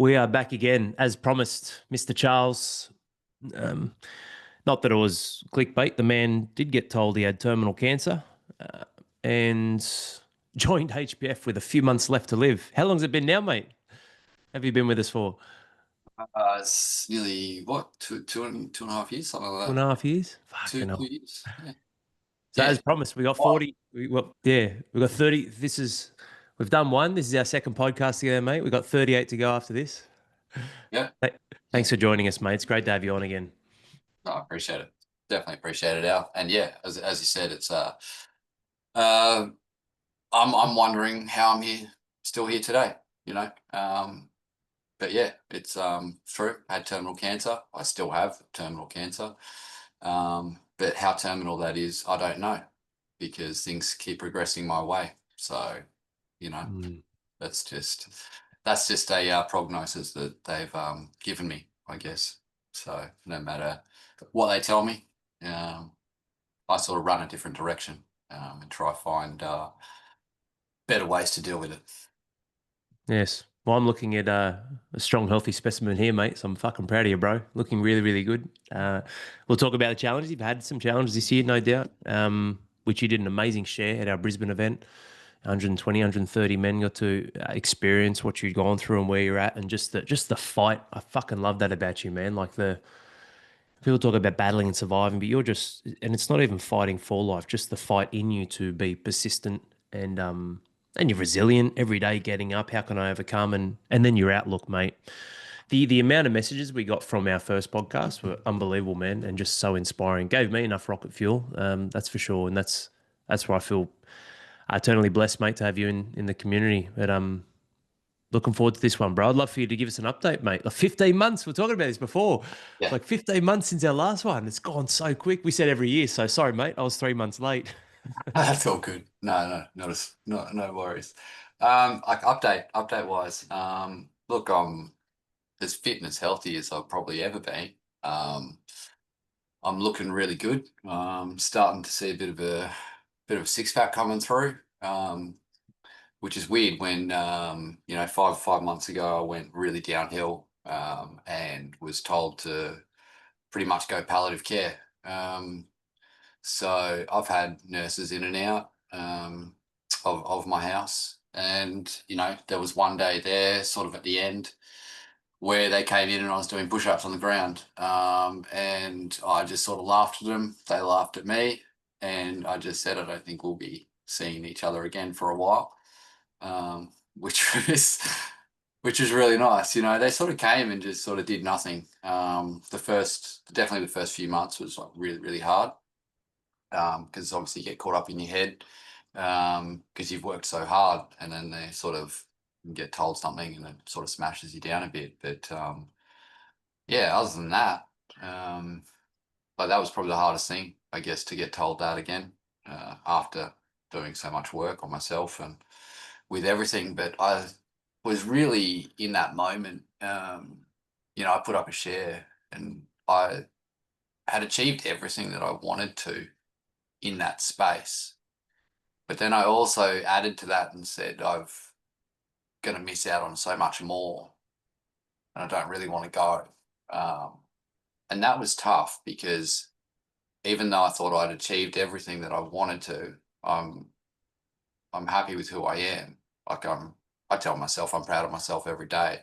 We are back again, as promised, Mr. Charles. Um, Not that it was clickbait. The man did get told he had terminal cancer and joined HPF with a few months left to live. How long's it been now, mate? Have you been with us for It's nearly what two and a half years, something like two and that. a half years? Two Fucking two hell. years. Yeah. So Yeah. as promised, we got Wow. 40. We got 30. We've done one. This is our second podcast together, mate. We've got 38 to go after this. Yeah. Th- Yeah. Thanks for joining us, mate. It's great to have you on again. No, I appreciate it. Definitely appreciate it, Al. And yeah, as you said, it's uh I'm wondering how I'm still here today, you know. But yeah, it's true. I had terminal cancer. I still have terminal cancer. But how terminal that is, I don't know, because things keep progressing my way. So, you know, Mm. That's just a prognosis that they've given me, I guess. So no matter what they tell me, um, I sort of run a different direction and try to find better ways to deal with it. Yes. Well, I'm looking at a strong, healthy specimen here, mate. So I'm fucking proud of you, bro. Looking really, really good. We'll talk about the challenges. You've had some challenges this year, no doubt, which you did an amazing share at our Brisbane event. 120, 130 men got to experience what you'd gone through and where you're at, and just the fight. I fucking love that about you, man. Like the people talk about battling and surviving, but you're just, and it's not even fighting for life, just the fight in you to be persistent and you're resilient every day getting up. How can I overcome? And then your outlook, mate. The amount of messages we got from our first podcast were unbelievable, man, and just so inspiring. Gave me enough rocket fuel, that's for sure. And that's where I feel eternally blessed, mate, to have you in the community. But looking forward to this one, bro. I'd love for you to give us an update, mate. Like 15 months. We are talking about this before. Yeah, Like 15 months since our last one. It's gone so quick. We said every year. So sorry, mate. I was 3 months late. that's all good. No, no worries. Like update wise, look, I'm as fit and as healthy as I've probably ever been. Um, I'm looking really good. Starting to see a bit of a six pack coming through. Which is weird when five months ago I went really downhill and was told to pretty much go palliative care. So I've had nurses in and out of my house, and there was one day there, sort of at the end, where they came in and I was doing push-ups on the ground, and I just sort of laughed at them. They laughed at me, and I just said, I don't think we'll be seeing each other again for a while, which was really nice. They sort of came and just sort of did nothing. Definitely the first few months was like really, really hard because obviously you get caught up in your head because you've worked so hard, and then they sort of get told something and it sort of smashes you down a bit. But yeah, other than that, um, like that was probably the hardest thing, I guess, to get told that again after doing so much work on myself and with everything. But I was really in that moment. I put up a share and I had achieved everything that I wanted to in that space. But then I also added to that and said, I've going to miss out on so much more and I don't really want to go. Um, and that was tough because even though I thought I'd achieved everything that I wanted to, I'm happy with who I am. Like I tell myself I'm proud of myself every day.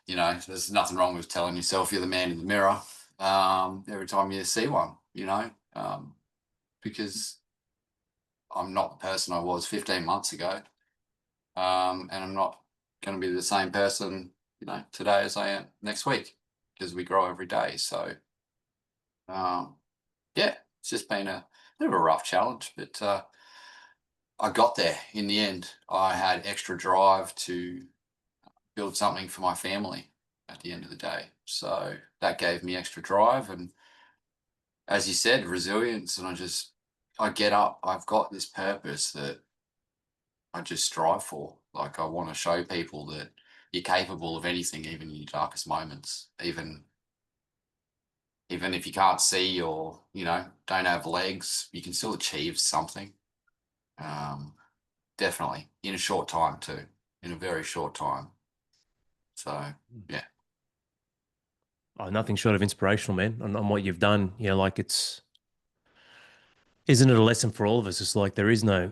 There's nothing wrong with telling yourself you're the man in the mirror every time you see one. Because I'm not the person I was 15 months ago, and I'm not going to be the same person, today as I am next week because we grow every day. So um, yeah, it's just been a bit of a rough challenge, but I got there in the end. I had extra drive to build something for my family at the end of the day. So that gave me extra drive and, as you said, resilience. And I get up. I've got this purpose that I just strive for. Like I want to show people that you're capable of anything, even in your darkest moments, even if you can't see or, don't have legs, you can still achieve something. Um, Definitely in a short time too, in a very short time. So yeah. Oh, nothing short of inspirational, man, on what you've done. You know, like isn't it a lesson for all of us? It's like there is no,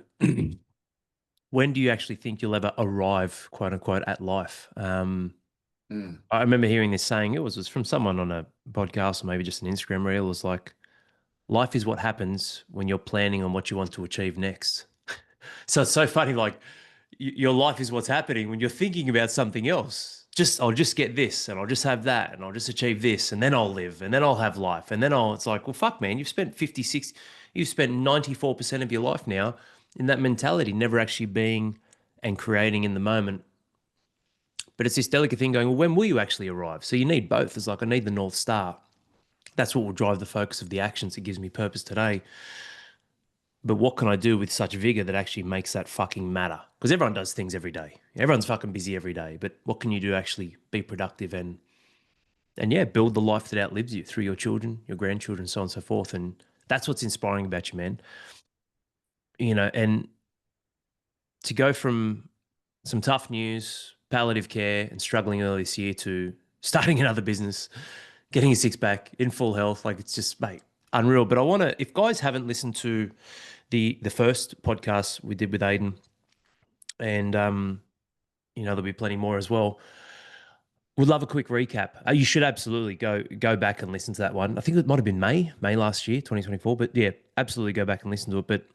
when do you actually think you'll ever arrive, quote unquote, at life? Mm, I remember hearing this saying, it was from someone on a podcast or maybe just an Instagram reel. It was like, life is what happens when you're planning on what you want to achieve next. So it's so funny, like your life is what's happening when you're thinking about something else. Just I'll just get this and I'll just have that and I'll just achieve this and then I'll live and then I'll have life and then it's like, well, fuck, man, you've spent 56, you've spent 94% of your life now in that mentality, never actually being and creating in the moment. But it's this delicate thing going, well, when will you actually arrive? So you need both. It's like, I need the North Star. That's what will drive the focus of the actions. It gives me purpose today. But what can I do with such vigor that actually makes that fucking matter? Because everyone does things every day. Everyone's fucking busy every day. But what can you do to actually be productive and yeah, build the life that outlives you through your children, your grandchildren, so on and so forth. And that's what's inspiring about you, man. You know, and to go from some tough news, palliative care, and struggling early this year to starting another business, getting a six pack in full health, like it's just, mate, unreal. But I want to, if guys haven't listened to the first podcast we did with Aidan, and you know there'll be plenty more as well. Would love a quick recap. You should absolutely go back and listen to that one. I think it might have been May last year, 2024. But yeah, absolutely go back and listen to it. But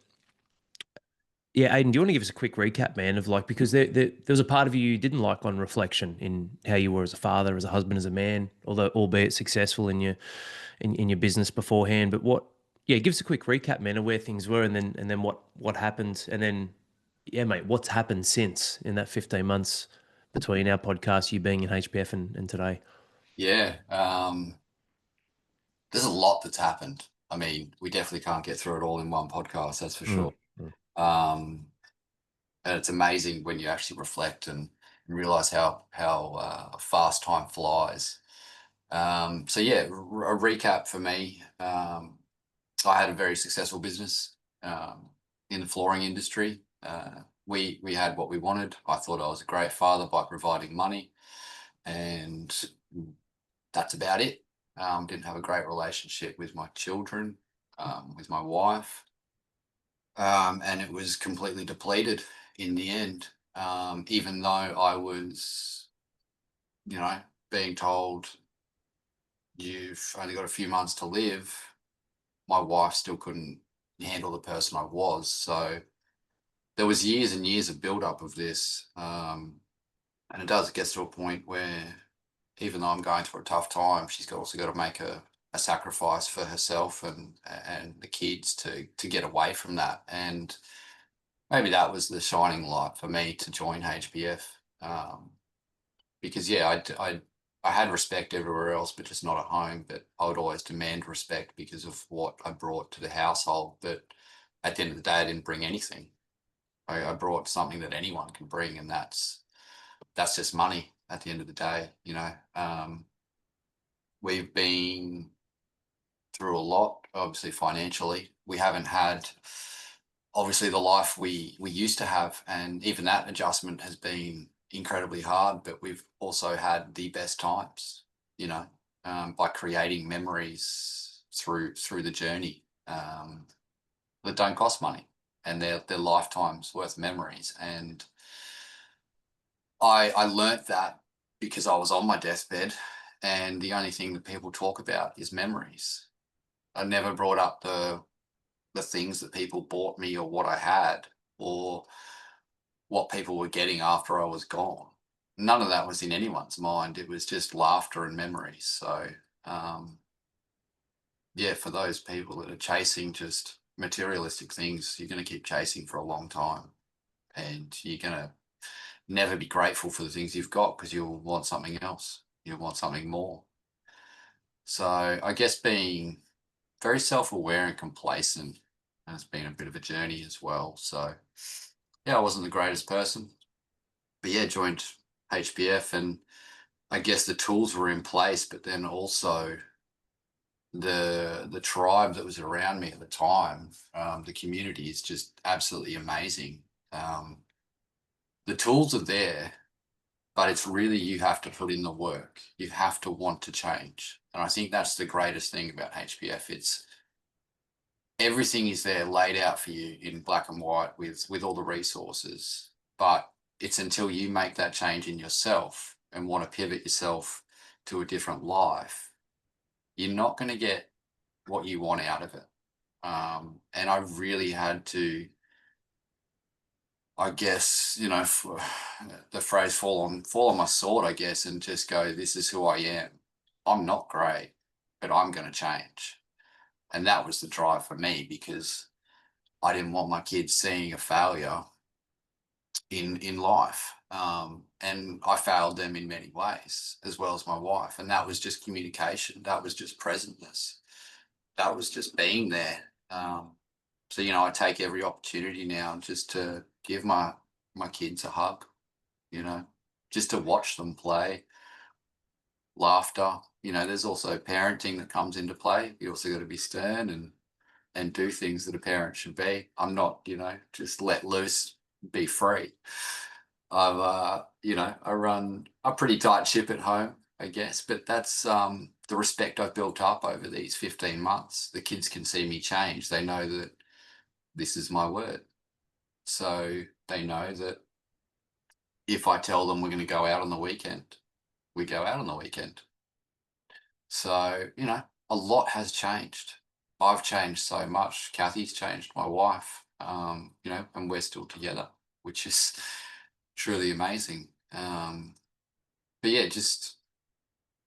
yeah, Aidan, do you want to give us a quick recap, man, of like, because there was a part of you didn't like on reflection in how you were as a father, as a husband, as a man, although albeit successful in your business beforehand. But yeah, give us a quick recap, man, of where things were, and then what happened, and then yeah, mate, what's happened since in that 15 months between our podcast, you being in HPF and today. yeah. There's a lot that's happened. I mean, we definitely can't get through it all in one podcast, that's for Mm, sure. mm, Um, and it's amazing when you actually reflect and realize how fast time flies. So yeah, a recap for me. I had a very successful business in the flooring industry. We had what we wanted. I thought I was a great father by providing money, and that's about it. Didn't have a great relationship with my children, with my wife, and it was completely depleted in the end. Even though I was, you know, being told you've only got a few months to live, my wife still couldn't handle the person I was. So there was years and years of build up of this, and it gets to a point where even though I'm going through a tough time, she's also got to make a sacrifice for herself and the kids to get away from that. And maybe that was the shining light for me to join HBF, because yeah, I had respect everywhere else, but just not at home. But I would always demand respect because of what I brought to the household. But at the end of the day, I didn't bring anything. I brought something that anyone can bring, and that's just money at the end of the day. You know, we've been through a lot, obviously financially. We haven't had obviously the life we used to have, and even that adjustment has been incredibly hard. But we've also had the best times, you know, by creating memories through the journey that don't cost money, and they're lifetimes worth memories. And I learnt that because I was on my deathbed, and the only thing that people talk about is memories. I never brought up the things that people bought me or what I had or what people were getting after I was gone. None of that was in anyone's mind. It was just laughter and memories. So um, yeah, for those people that are chasing just materialistic things, you're going to keep chasing for a long time, and you're going to never be grateful for the things you've got because you'll want something else. You'll want something more. So I guess being very self-aware and complacent has been a bit of a journey as well. So yeah, I wasn't the greatest person, but yeah, joined HPF, and I guess the tools were in place, but then also the tribe that was around me at the time, the community is just absolutely amazing. The tools are there, but it's really, you have to put in the work. You have to want to change. And I think that's the greatest thing about HBF. It's everything is there laid out for you in black and white with all the resources. But it's until you make that change in yourself and want to pivot yourself to a different life, you're not going to get what you want out of it. And I really had to, I guess, you know, the phrase fall on my sword, I guess, and just go, this is who I am. I'm not great, but I'm going to change. And that was the drive for me, because I didn't want my kids seeing a failure in life. And I failed them in many ways, as well as my wife. And that was just communication. That was just presentness. That was just being there. So, you know, I take every opportunity now just to give my kids a hug, you know, just to watch them play, laughter. You know, there's also parenting that comes into play. You also got to be stern and do things that a parent should be. I'm not, you know, just let loose, be free. You know, I run a pretty tight ship at home, I guess, but that's the respect I've built up over these 15 months. The kids can see me change. They know that this is my word. So they know that if I tell them we're going to go out on the weekend, we go out on the weekend. So, you know, a lot has changed. I've changed so much. Kathy's changed, my wife, you know, and we're still together, which is truly amazing. But yeah,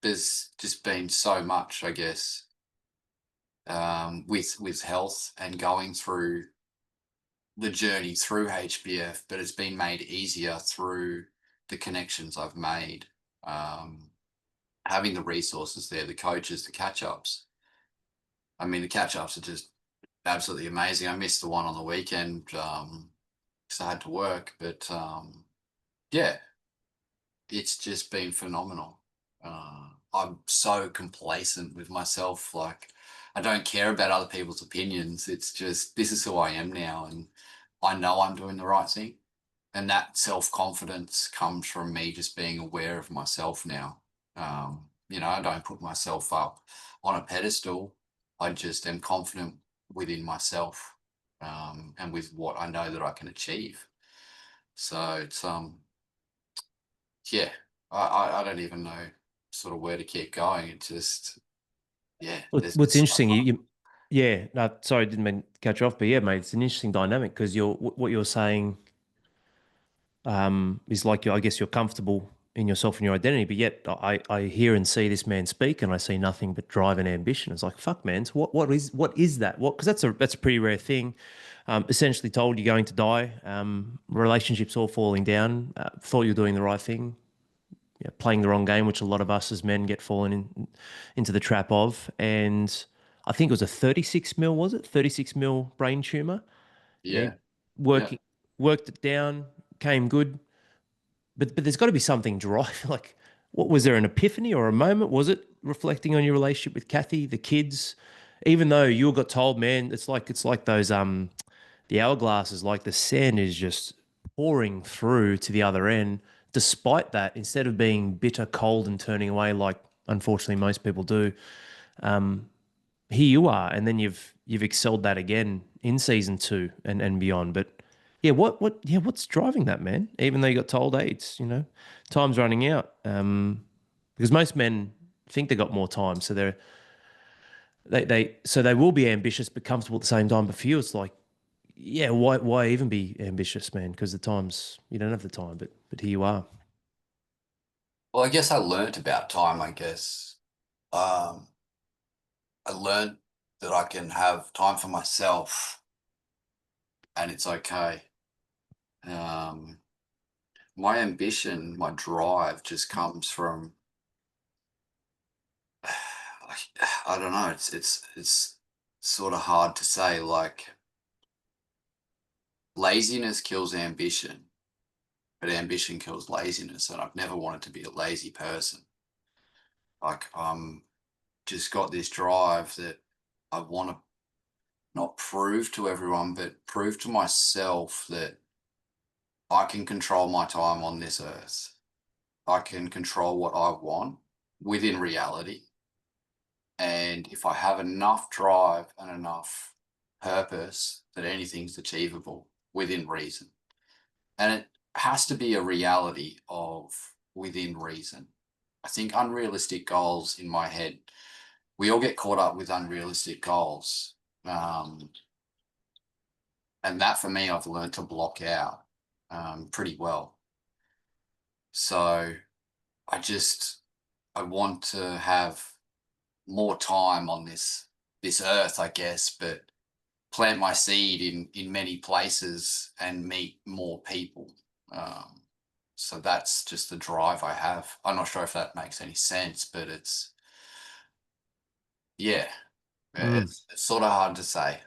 there's just been so much, I guess, with health and going through the journey through HBF, but it's been made easier through the connections I've made, having the resources there, the coaches, the catch-ups. I mean, the catch-ups are just absolutely amazing. I missed the one on the weekend because I had to work, but yeah, it's just been phenomenal. I'm so complacent with myself. Like, I don't care about other people's opinions. It's just, this is who I am now. And I know I'm doing the right thing. And that self-confidence comes from me just being aware of myself now. You know, I don't put myself up on a pedestal. I just am confident within myself, and with what I know that I can achieve. So it's, yeah, I don't even know sort of where to keep going. It just, yeah, there's What's so interesting, much. yeah, no, sorry, I didn't mean to cut you off, but yeah, mate, it's an interesting dynamic because what you're saying is like I guess you're comfortable in yourself and your identity, but yet I hear and see this man speak, and I see nothing but drive and ambition. It's like, fuck, man. So what is that? What, because that's a pretty rare thing. Essentially told you're going to die. Relationships all falling down. Thought you're doing the right thing. Yeah, playing the wrong game, which a lot of us as men get into the trap of. And I think it was a 36 mil, was it? 36 mil brain tumor. Yeah, Yeah, yeah, working worked it down, came good. But there's got to be something driving. Like, what was there, an epiphany or a moment? Was it reflecting on your relationship with Kathy, the kids? Even though you got told, man, it's like those the hourglass is like the sand is just pouring through to the other end. Despite that, instead of being bitter, cold, and turning away like unfortunately most people do, here you are, and then you've excelled that again in season two and beyond. But yeah, what's driving that, man? Even though you got told, hey, it's time's running out. Because most men think they got more time, so they will be ambitious but comfortable at the same time. But for you, it's like, yeah, why even be ambitious, man? Because the times you don't have the time, but here you are. well, I guess I learnt about time, I guess. um I learned that I can have time for myself and it's okay. um my ambition, my drive just comes from, I don't know, it's sort of hard to say. Like, laziness kills ambition, but ambition kills laziness, and I've never wanted to be a lazy person. Like, just got this drive that I want to not prove to everyone, but prove to myself that I can control my time on this earth. I can control what I want within reality. And if I have enough drive and enough purpose, that anything's achievable within reason. And it has to be a reality of within reason. I think unrealistic goals in my head, we all get caught up with unrealistic goals. And that for me, I've learned to block out pretty well. So I want to have more time on this earth, I guess, but plant my seed in many places and meet more people. So that's just the drive I have. I'm not sure if that makes any sense, but yeah, Mm. it's sort of hard to say.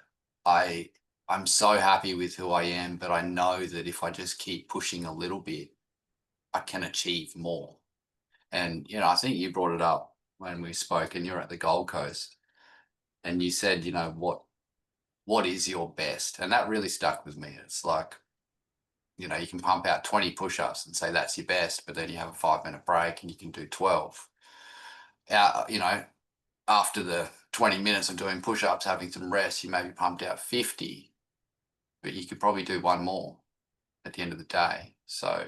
I'm so happy with who I am, but I know that if I just keep pushing a little bit, I can achieve more. And I think you brought it up when we spoke, and you're at the Gold Coast, and you said, what is your best? And that really stuck with me. It's like, you can pump out 20 push-ups and say that's your best, but then you have a 5-minute break and you can do 12. After the 20 minutes of doing push-ups, having some rest, you maybe pumped out 50, but you could probably do one more at the end of the day. So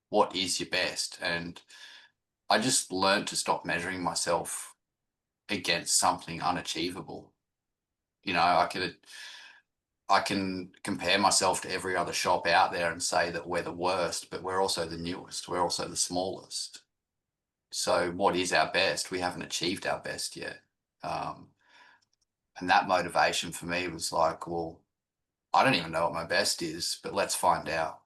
what is your best? And I just learned to stop measuring myself against something unachievable. I can compare myself to every other shop out there and say that we're the worst, but we're also the newest. We're also the smallest. So what is our best? We haven't achieved our best yet. And that motivation for me was like, well, I don't even know what my best is, but let's find out.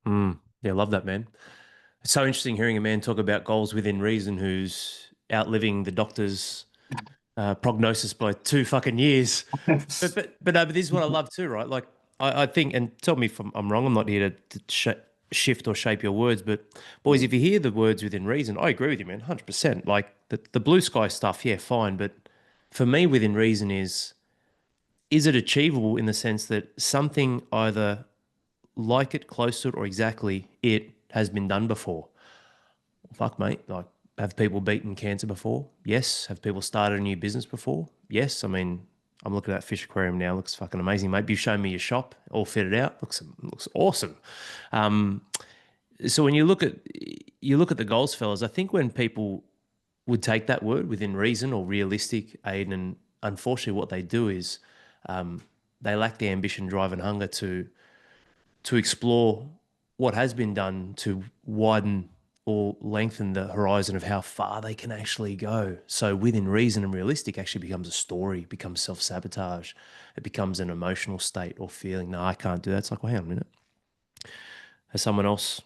Yeah, love that, man. It's so interesting hearing a man talk about goals within reason who's outliving the doctor's prognosis by 2 fucking years. But this is what I love too, right? Like I think, and tell me if I'm wrong. I'm not here to shift or shape your words, but boys, if you hear the words within reason, I agree with you, man, 100%. Like the blue sky stuff, yeah, fine. But for me, within reason is it achievable in the sense that something either like it, close to it, or exactly it has been done before? Fuck, mate. Like, have people beaten cancer before? Yes. Have people started a new business before? Yes. I mean, I'm looking at that fish aquarium now. Looks fucking amazing, mate. You've shown me your shop, all fitted out. Looks awesome. So when you look at the goals, fellas, I think when people would take that word within reason or realistic, Aidan, and unfortunately, what they do is they lack the ambition, drive, and hunger to explore what has been done to widen or lengthen the horizon of how far they can actually go. So within reason and realistic actually becomes a story, becomes self-sabotage. It becomes an emotional state or feeling, no, I can't do that. It's like, well, hang on a minute. Has someone else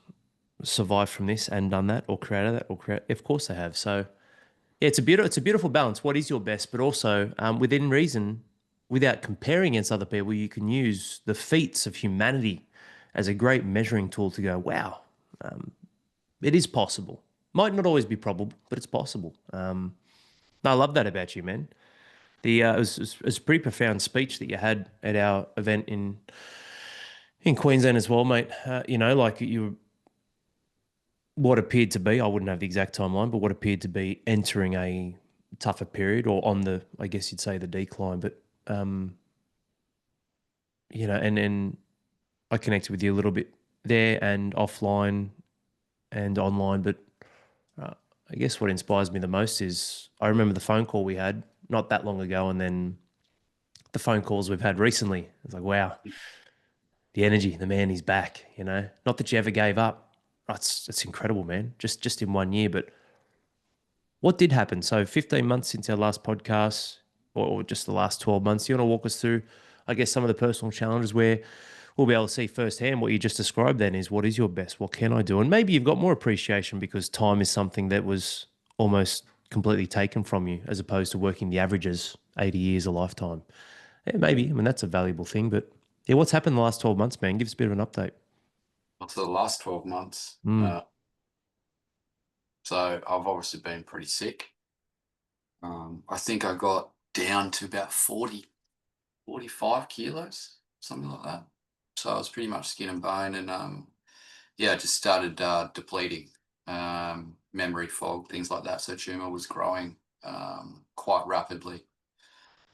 survived from this and done that or created that or create? Of course they have. So yeah, it's a beautiful balance. What is your best? But also within reason, without comparing against other people, you can use the feats of humanity as a great measuring tool to go, wow, it is possible. Might not always be probable, but it's possible. No, I love that about you, man. It was a pretty profound speech that you had at our event in Queensland as well, mate. Like you what appeared to be, I wouldn't have the exact timeline, but what appeared to be entering a tougher period or on the, I guess you'd say, the decline. But and I connected with you a little bit there and offline and online. But I guess what inspires me the most is I remember the phone call we had not that long ago, and then the phone calls we've had recently. It's like, wow, the energy, the man, he's back. Not that you ever gave up. It's incredible, man. Just in 1 year, but what did happen? So 15 months since our last podcast, or just the last 12 months, you want to walk us through, I guess, some of the personal challenges where we'll be able to see firsthand what you just described then is what is your best? What can I do? And maybe you've got more appreciation because time is something that was almost completely taken from you as opposed to working the averages, 80 years, a lifetime. Yeah, maybe. I mean, that's a valuable thing. But yeah, what's happened the last 12 months, man? Give us a bit of an update. For the last 12 months. Mm. So I've obviously been pretty sick. I think I got down to about 40, 45 kilos, something like that. So I was pretty much skin and bone, and I just started depleting. memory fog, things like that. So tumor was growing quite rapidly.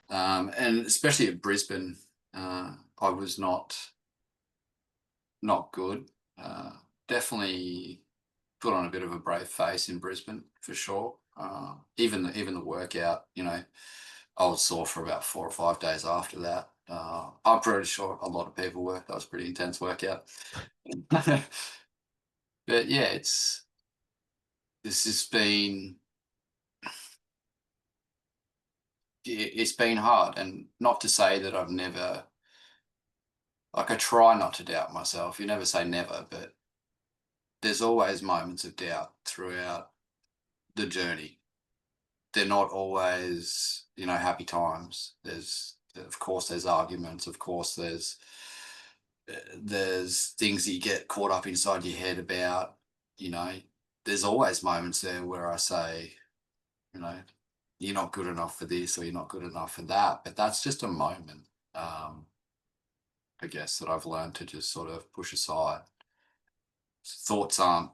And especially at Brisbane, I was not good. Definitely put on a bit of a brave face in Brisbane for sure. Even the workout, I was sore for about 4 or 5 days after that. I'm pretty sure a lot of people were. That was a pretty intense workout. But yeah, this has been it's been hard, and not to say that I've never, like, I try not to doubt myself. You never say never, but there's always moments of doubt throughout the journey. They're not always, happy times. Of course, there's arguments. Of course, there's things that you get caught up inside your head about. You know, there's always moments there where I say, you know, you're not good enough for this, or you're not good enough for that. But that's just a moment, I guess, that I've learned to just sort of push aside. Thoughts aren't,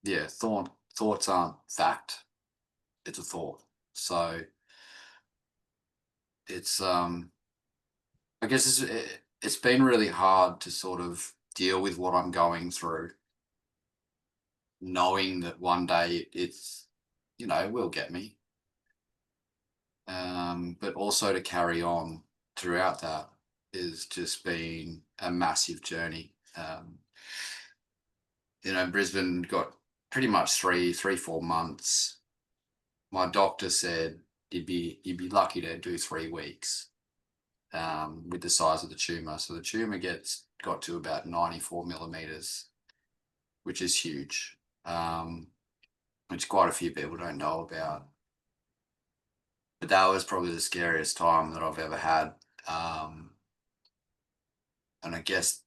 yeah, thoughts aren't fact. It's a thought. So it's, I guess it's been really hard to sort of deal with what I'm going through, knowing that one day it's, it will get me. But also to carry on throughout that is just been a massive journey. Brisbane got pretty much 4 months. My doctor said you'd be lucky to do 3 weeks with the size of the tumor. So the tumor got to about 94 millimeters, which is huge, which quite a few people don't know about. But that was probably the scariest time that I've ever had. And I guess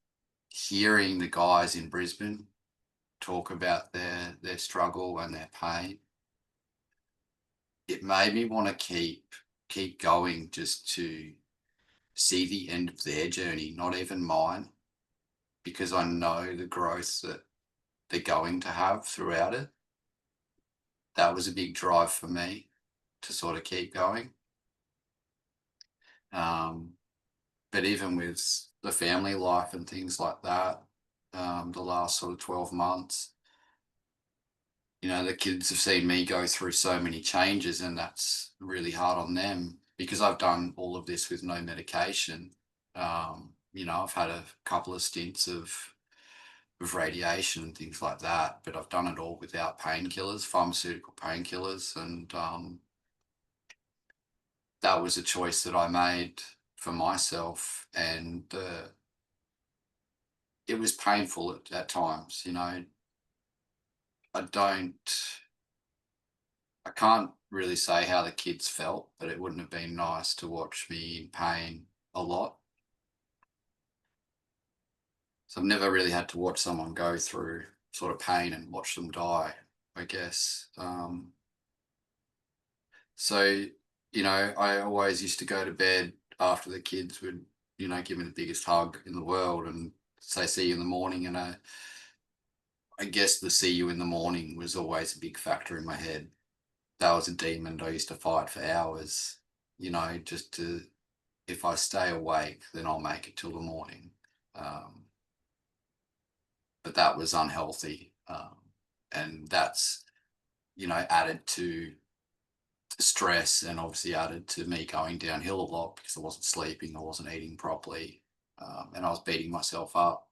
hearing the guys in Brisbane talk about their struggle and their pain, it made me want to keep going, just to see the end of their journey, not even mine, because I know the growth that they're going to have throughout it. That was a big drive for me to sort of keep going. But even with the family life and things like that, the last sort of 12 months, the kids have seen me go through so many changes, and that's really hard on them because I've done all of this with no medication. I've had a couple of stints of radiation and things like that, but I've done it all without painkillers, pharmaceutical painkillers. And that was a choice that I made for myself. And it was painful at times, I can't really say how the kids felt, but it wouldn't have been nice to watch me in pain a lot. So I've never really had to watch someone go through sort of pain and watch them die, I guess. So, I always used to go to bed after the kids would, give me the biggest hug in the world and say, see you in the morning. And I guess the see you in the morning was always a big factor in my head. That was a demon I used to fight for hours, just to, if I stay awake, then I'll make it till the morning. But that was unhealthy. And that's, added to stress, and obviously added to me going downhill a lot because I wasn't sleeping, I wasn't eating properly, and I was beating myself up.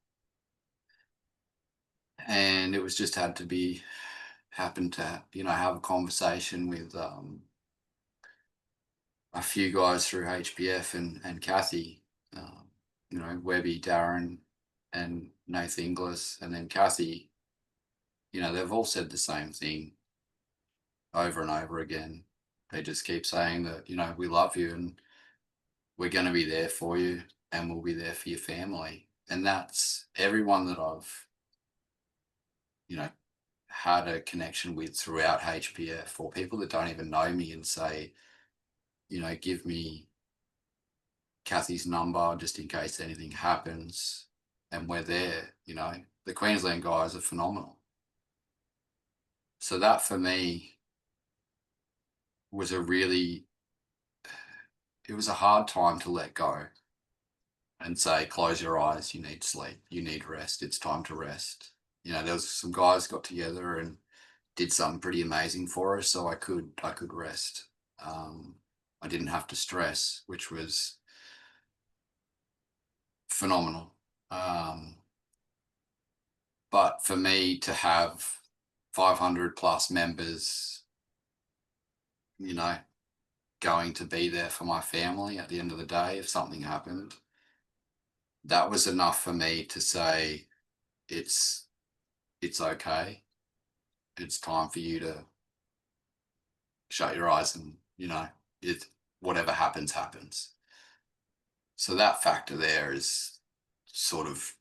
And it was just happened to, have a conversation with a few guys through HPF and Kathy, Webby, Darren, and Nathan Inglis, and then Kathy. They've all said the same thing over and over again. They just keep saying that, we love you and we're going to be there for you, and we'll be there for your family. And that's everyone that I've, had a connection with throughout HPF, or people that don't even know me and say, give me Kathy's number just in case anything happens, and we're there. The Queensland guys are phenomenal. So that for me was it was a hard time to let go and say, close your eyes, you need sleep, you need rest, it's time to rest. There was some guys got together and did something pretty amazing for us, so I could rest. Um, I didn't have to stress, which was phenomenal. Um, but for me to have 500 plus members, you know, going to be there for my family at the end of the day if something happened, that was enough for me to say it's it's okay. It's time for you to shut your eyes and, it whatever happens, happens. So that factor there is sort of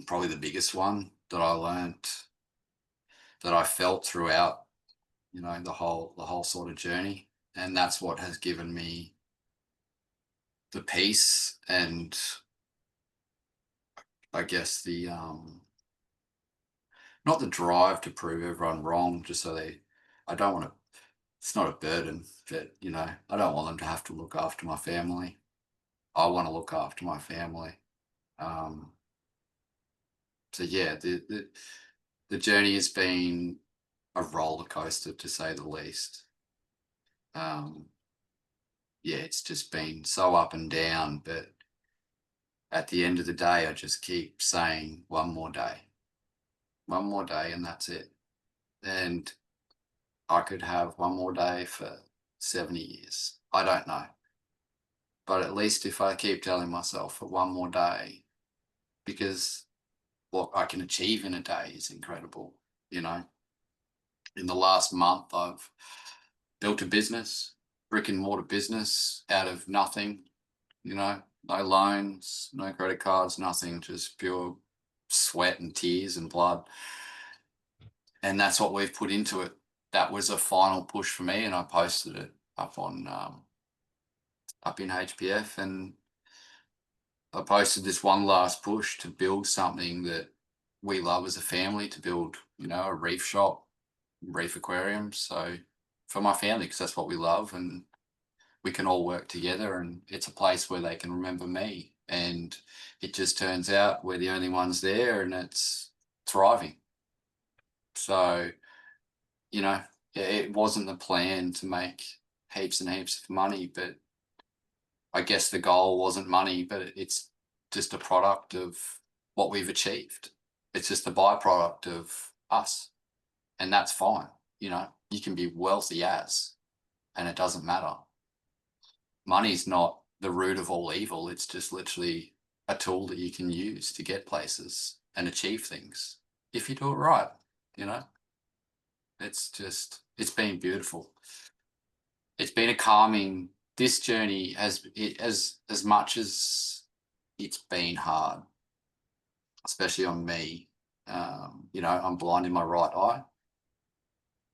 probably the biggest one that I learned, that I felt throughout, the whole sort of journey. And that's what has given me the peace and I guess the not the drive to prove everyone wrong, just so I don't want to, it's not a burden, but I don't want them to have to look after my family. I want to look after my family. Um, so yeah, the journey has been a roller coaster to say the least. Um, yeah, it's just been so up and down, but at the end of the day, I just keep saying one more day, and that's it. And I could have one more day for 70 years. I don't know. But at least if I keep telling myself for one more day, because what I can achieve in a day is incredible. You know, in the last month, I've built a business, brick and mortar business out of nothing, no loans, no credit cards, nothing, just pure sweat and tears and blood. And that's what we've put into it. That was a final push for me, and I posted it up on up in HPF, and I posted this one last push to build something that we love as a family, to build, a reef shop, reef aquarium. So for my family, because that's what we love, and we can all work together, and it's a place where they can remember me. And it just turns out we're the only ones there, and it's thriving. So, it wasn't the plan to make heaps and heaps of money, but I guess the goal wasn't money, but it's just a product of what we've achieved. It's just a byproduct of us, and that's fine. You can be wealthy and it doesn't matter. Money's not the root of all evil. It's just literally a tool that you can use to get places and achieve things if you do it right. You know, it's been beautiful. It's been a calming. This journey as much as it's been hard, especially on me. I'm blind in my right eye.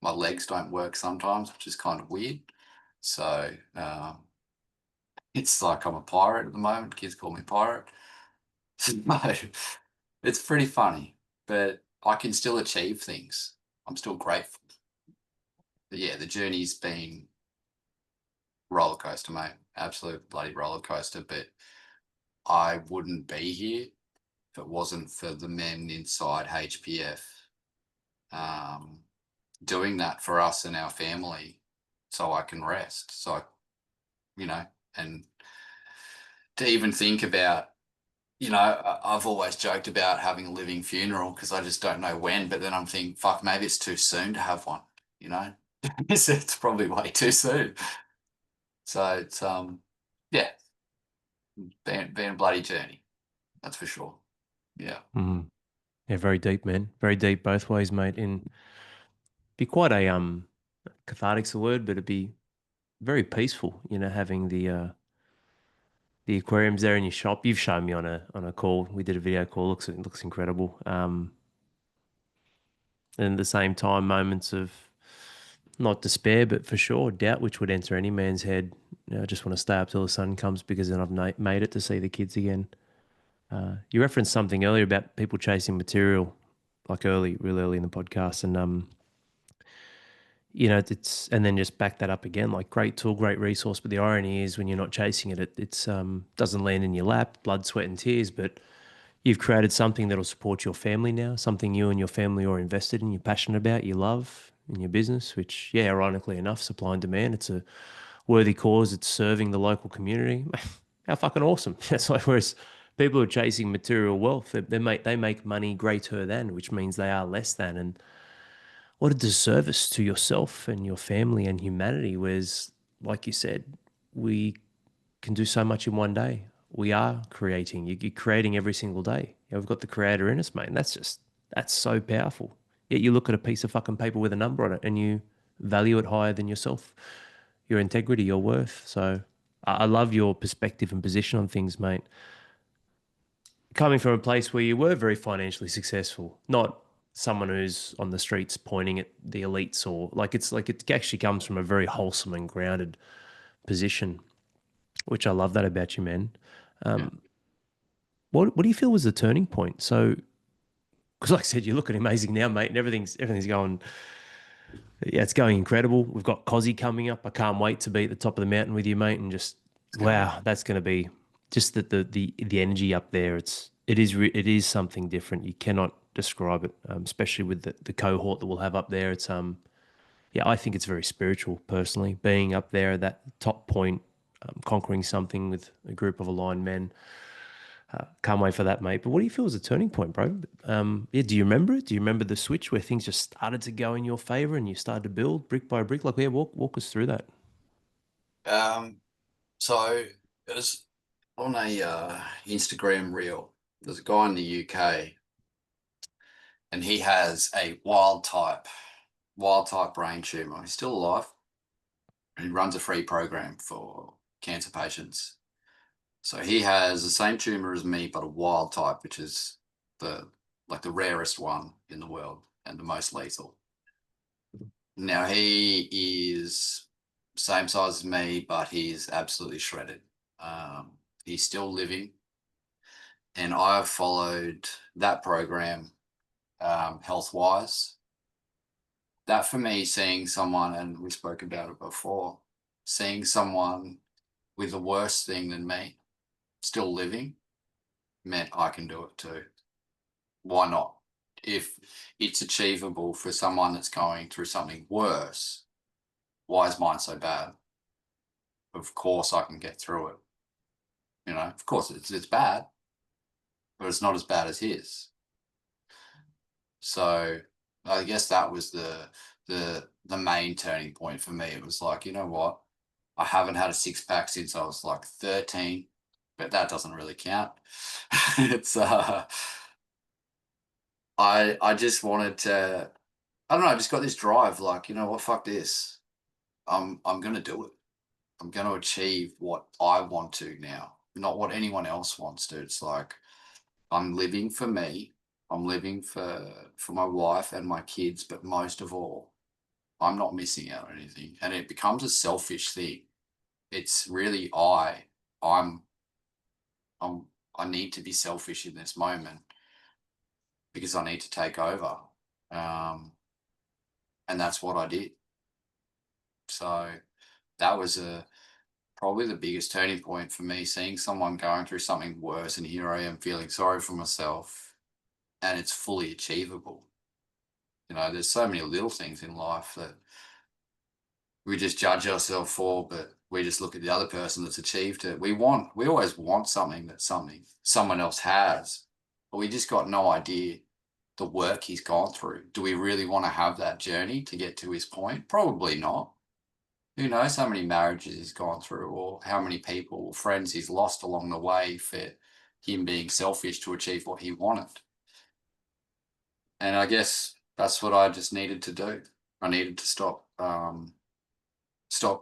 My legs don't work sometimes, which is kind of weird. So it's like I'm a pirate at the moment. Kids call me pirate. No, it's pretty funny, but I can still achieve things. I'm still grateful. But yeah, the journey's been roller coaster, mate. Absolute bloody roller coaster. But I wouldn't be here if it wasn't for the men inside HPF doing that for us and our family, so I can rest. So, and to even think about, I've always joked about having a living funeral because I just don't know when, but then I'm thinking, fuck, maybe it's too soon to have one, you know? It's probably way too soon. So it's, yeah, been a bloody journey, that's for sure. Yeah. Mm. Yeah, very deep, man. Very deep both ways, mate. And be quite a cathartic's the word, but it'd be very peaceful, having the aquariums there in your shop. You've shown me on a call. We did a video call. Looks incredible. And at the same time, moments of not despair, but for sure doubt, which would enter any man's head. I just want to stay up till the sun comes because then I've made it to see the kids again. You referenced something earlier about people chasing material, like real early in the podcast, and you know, it's and then just back that up again, like great tool, great resource. But the irony is when you're not chasing it, it's doesn't land in your lap, blood, sweat, and tears. But you've created something that'll support your family now, something you and your family are invested in, you're passionate about, you love in your business, which, yeah, ironically enough, supply and demand. It's a worthy cause. It's serving the local community. How fucking awesome! That's like whereas people who are chasing material wealth, they make money greater than, which means they are less than, and what a disservice to yourself and your family and humanity. Whereas, like you said, we can do so much in one day. We are creating. You're creating every single day. We've got the creator in us, mate. And that's so powerful. Yet you look at a piece of fucking paper with a number on it and you value it higher than yourself, your integrity, your worth. So I love your perspective and position on things, mate. Coming from a place where you were very financially successful, not someone who's on the streets pointing at the elites, or like it actually comes from a very wholesome and grounded position, which I love that about you, man. Yeah. What do you feel was the turning point? So, because like I said, you're looking amazing now, mate, and everything's going, yeah, it's going incredible. We've got Cozzy coming up. I can't wait to be at the top of the mountain with you, mate, and just It's gonna be. wow, that's going to be just the energy up there. It is something different. You cannot describe it, especially with the cohort that we'll have up there. It's yeah, I think it's very spiritual personally, being up there at that top point, conquering something with a group of aligned men. Can't wait for that, mate. But what do you feel was a turning point, bro? Yeah, do you remember it? Do you remember the switch where things just started to go in your favor and you started to build brick by brick? Like, yeah, walk us through that. Um, so it was on a Instagram reel. There's a guy in the UK, and he has a wild type brain tumor. He's still alive. And he runs a free program for cancer patients. So he has the same tumor as me, but a wild type, which is the like the rarest one in the world and the most lethal. Now he is same size as me, but he's absolutely shredded. He's still living, and I've followed that program health wise. That for me, seeing someone, and we spoke about it before, seeing someone with a worse thing than me still living meant I can do it too. Why not? If it's achievable for someone that's going through something worse, why is mine so bad? Of course I can get through it. You know, of course it's bad, but it's not as bad as his. So I guess that was the main turning point for me. It was like, you know what? I haven't had a six pack since I was like 13, but that doesn't really count. It's I just wanted to, I don't know, I just got this drive, like, you know what, fuck this. I'm gonna do it. I'm gonna achieve what I want to now, not what anyone else wants to. It's like I'm living for me. I'm living for my wife and my kids, but most of all, I'm not missing out on anything. And it becomes a selfish thing. It's really I'm I'm I need to be selfish in this moment because I need to take over. Um, and that's what I did. So that was probably the biggest turning point for me, seeing someone going through something worse, and here I am feeling sorry for myself, and it's fully achievable. You know, there's so many little things in life that we just judge ourselves for, but we just look at the other person that's achieved it. We always want something that someone else has, but we just got no idea the work he's gone through. Do we really want to have that journey to get to his point? Probably not. Who knows how many marriages he's gone through, or how many people or friends he's lost along the way for him being selfish to achieve what he wanted. And I guess that's what I just needed to do. I needed to stop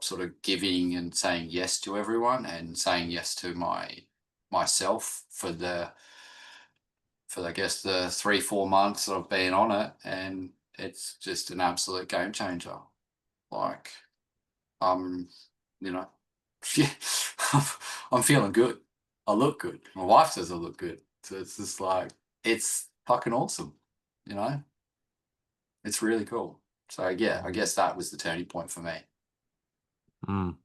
sort of giving and saying yes to everyone, and saying yes to myself for I guess the 3-4 months that I've been on it, and it's just an absolute game changer. Like you know, yeah, I'm feeling good. I look good. My wife says I look good. So it's just like, it's fucking awesome. You know, it's really cool. So yeah, I guess that was the turning point for me. Mm.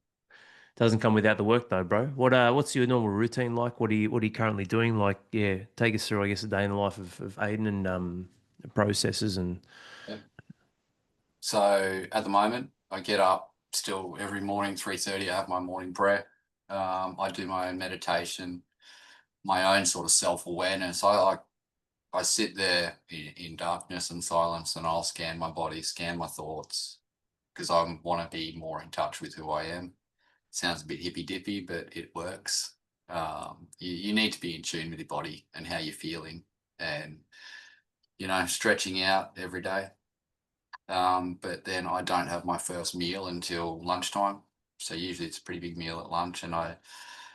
Doesn't come without the work though, bro. What's your normal routine like? What are you currently doing? Like, yeah, take us through, I guess, a day in the life of Aidan and processes and Yeah. So at the moment, I get up still every morning, 3:30. I have my morning prayer. I do my own meditation, my own sort of self-awareness. I sit there in darkness and silence, and I'll scan my body, scan my thoughts, because I want to be more in touch with who I am. Sounds a bit hippy dippy, but it works. You need to be in tune with your body and how you're feeling, and stretching out every day. But then I don't have my first meal until lunchtime. So usually it's a pretty big meal at lunch, and I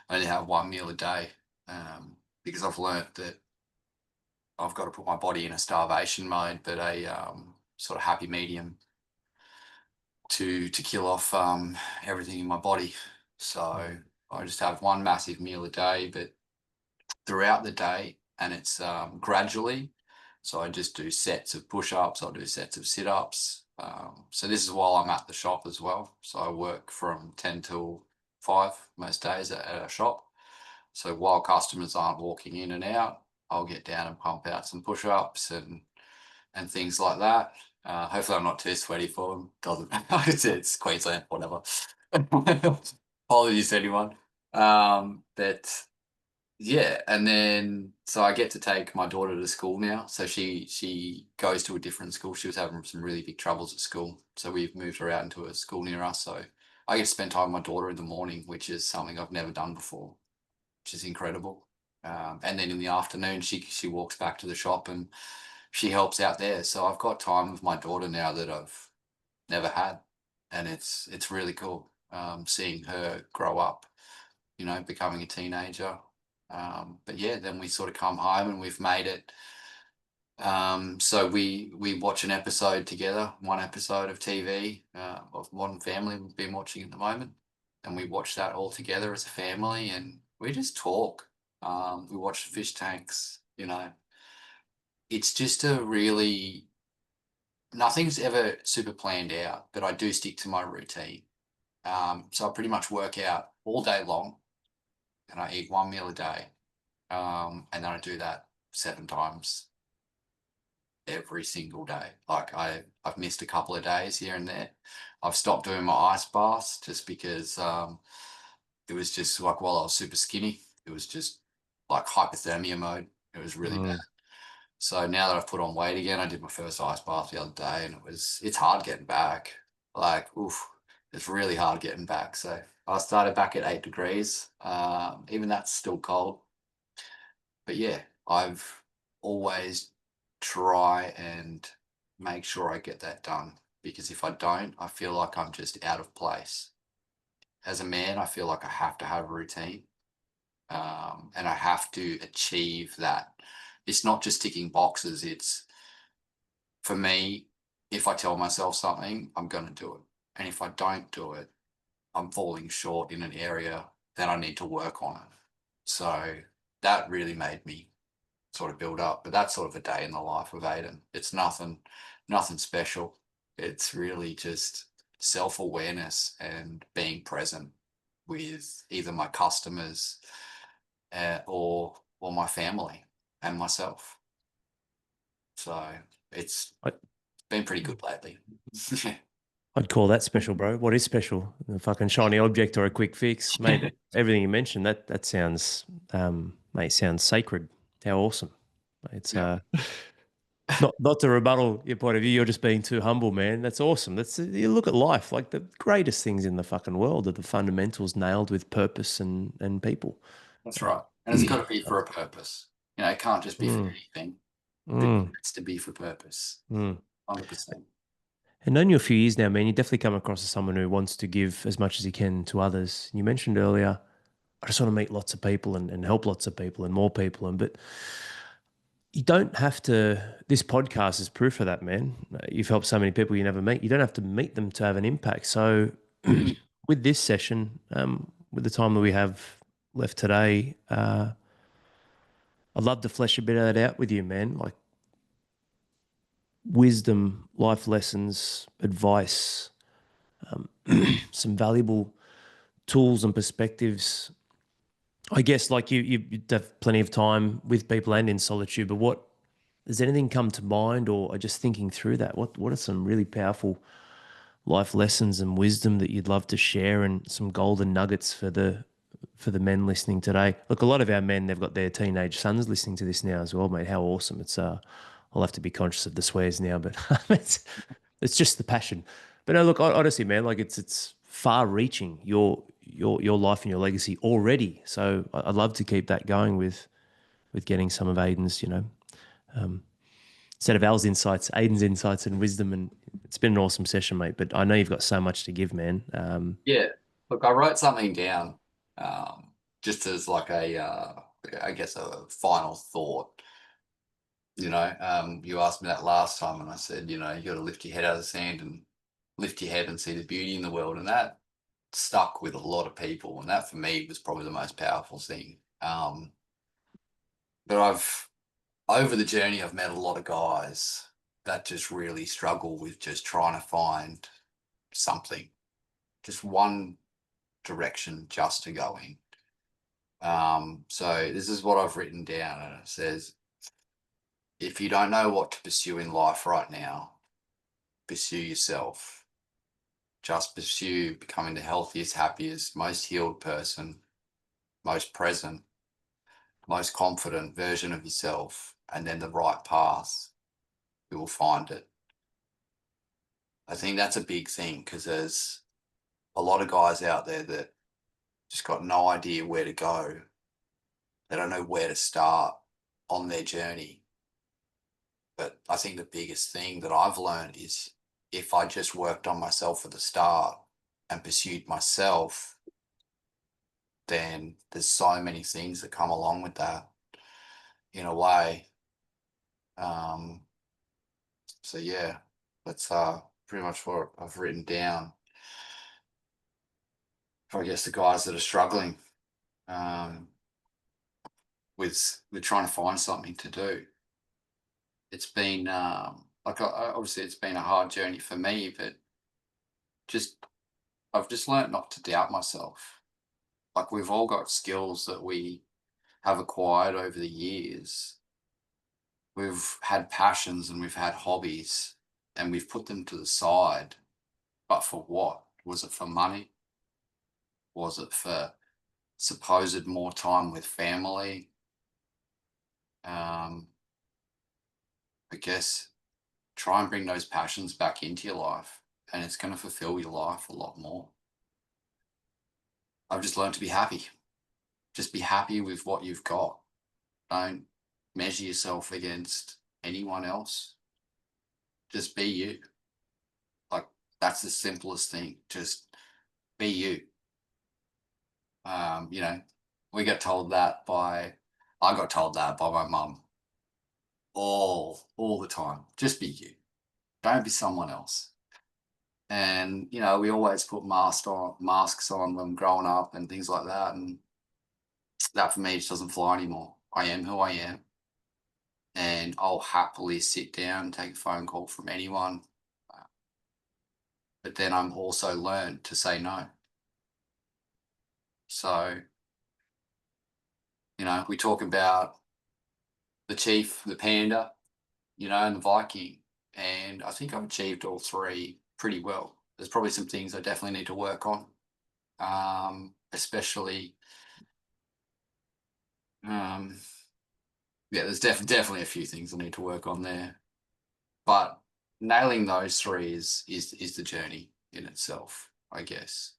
only have one meal a day, because I've learnt that I've got to put my body in a starvation mode, but a sort of happy medium to kill off everything in my body. So I just have one massive meal a day, but throughout the day, and it's gradually. So I just do sets of push-ups, I'll do sets of sit-ups. So this is while I'm at the shop as well. So I work from 10 till 5 most days at a shop. So while customers aren't walking in and out, I'll get down and pump out some push-ups and things like that. Hopefully I'm not too sweaty for them. Doesn't it's Queensland, whatever. Apologies to anyone. But yeah, and then so I get to take my daughter to school now. So she goes to a different school. She was having some really big troubles at school, so we've moved her out into a school near us. So I get to spend time with my daughter in the morning, which is something I've never done before, which is incredible. And then in the afternoon, she walks back to the shop and she helps out there. So I've got time with my daughter now that I've never had, and it's really cool, seeing her grow up, becoming a teenager. But yeah, then we sort of come home and we've made it. So we watch an episode together, one episode of TV, of Modern Family we've been watching at the moment, and we watch that all together as a family, and we just talk. We watch the fish tanks. It's just a really nothing's ever super planned out, but I do stick to my routine. So I pretty much work out all day long, and I eat one meal a day. And then I do that 7 times every single day. Like I've missed a couple of days here and there. I've stopped doing my ice baths just because it was just like while I was super skinny, it was just like hypothermia mode. It was really bad. mm, So now that I've put on weight again, I did my first ice bath the other day, and it's hard getting back. Like, oof, it's really hard getting back. So I started back at 8 degrees. Even that's still cold. But yeah, I've always try and make sure I get that done, because if I don't, I feel like I'm just out of place. As a man, I feel like I have to have a routine, and I have to achieve that. It's not just ticking boxes. It's for me, if I tell myself something, I'm going to do it. And if I don't do it, I'm falling short in an area, then I need to work on it. So that really made me sort of build up. But that's sort of a day in the life of Aidan. It's nothing special. It's really just self-awareness and being present with either my customers, or my family and myself. So it's I, been pretty good lately. I'd call that special, bro. What is special? A fucking shiny object or a quick fix, mate? Everything you mentioned that sounds, mate, sounds sacred. How awesome! It's Yeah, not to rebuttal your point of view. You're just being too humble, man. That's awesome. You look at life like the greatest things in the fucking world are the fundamentals nailed with purpose and people. that's right. And it's got to be for a purpose. It can't just be for Mm, anything. It mm, needs to be for purpose. mm. 100%. And known you a few years now, man. You definitely come across as someone who wants to give as much as he can to others. You mentioned earlier, I just want to meet lots of people and help lots of people and more people. But you don't have to. This podcast is proof of that, man. You've helped so many people you never meet. You don't have to meet them to have an impact. So, with this session, with the time that we have left today, I'd love to flesh a bit of that out with you, man. Like wisdom, life lessons, advice, some valuable tools and perspectives. I guess like you have plenty of time with people and in solitude, but what does anything come to mind, or just thinking through that? What are some really powerful life lessons and wisdom that you'd love to share, and some golden nuggets for the men listening today? Look, a lot of our men, they've got their teenage sons listening to this now as well, mate. How awesome! I'll have to be conscious of the swears now, but it's just the passion. But no, look, honestly, man, like it's far reaching your life and your legacy already. So I'd love to keep that going with getting some of Aidan's, set of Al's insights, Aidan's insights and wisdom. And it's been an awesome session, mate. But I know you've got so much to give, man. Yeah. Look, I wrote something down just as like I guess a final thought. You asked me that last time, and I said, you got to lift your head out of the sand and lift your head and see the beauty in the world. And that stuck with a lot of people. And that for me was probably the most powerful thing. But over the journey, I've met a lot of guys that just really struggle with just trying to find something, just one direction just to go in. So this is what I've written down, and it says, if you don't know what to pursue in life right now, pursue yourself. Just pursue becoming the healthiest, happiest, most healed person, most present, most confident version of yourself, and then the right path, you will find it. I think that's a big thing, because there's a lot of guys out there that just got no idea where to go. They don't know where to start on their journey. But I think the biggest thing that I've learned is, if I just worked on myself at the start and pursued myself, then there's so many things that come along with that in a way. So yeah, that's pretty much what I've written down for, I guess, the guys that are struggling with trying to find something to do. It's been obviously it's been a hard journey for me, but I've just learned not to doubt myself. Like, we've all got skills that we have acquired over the years. We've had passions and we've had hobbies, and we've put them to the side. But for what? Was it for money? Was it for supposed more time with family? I guess try and bring those passions back into your life, and it's going to fulfill your life a lot more. I've just learned to be happy. Just be happy with what you've got. Don't measure yourself against anyone else. Just be you. Like, that's the simplest thing. Just be you. We got told that I got told that by my mum all the time. Just be you. Don't be someone else. And, we always put masks on when growing up and things like that. And that for me just doesn't fly anymore. I am who I am. And I'll happily sit down and take a phone call from anyone. But then I'm also learned to say no. So, we talk about the chief, the panda, and the Viking. And I think I've achieved all three pretty well. There's probably some things I definitely need to work on, especially, there's definitely a few things I need to work on there. But nailing those three is the journey in itself, I guess.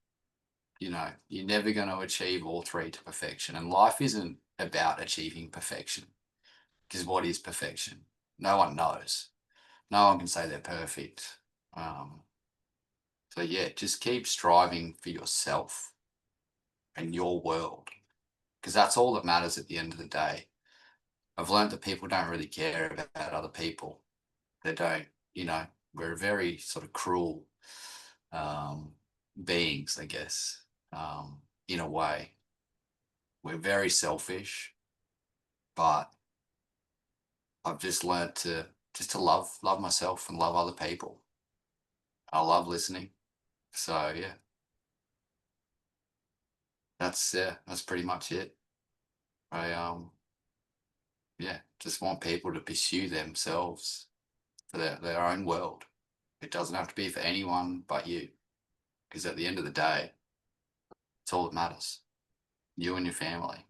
You're never going to achieve all three to perfection. And life isn't about achieving perfection, because what is perfection? No one knows. No one can say they're perfect. So yeah, just keep striving for yourself and your world, because that's all that matters at the end of the day. I've learned that people don't really care about other people. They don't, we're very sort of cruel beings, I guess, in a way. We're very selfish, but I've just learned to just to love myself and love other people. I love listening. So yeah, that's pretty much it. I yeah, just want people to pursue themselves for their own world. It doesn't have to be for anyone but you, because at the end of the day, it's all that matters. You and your family.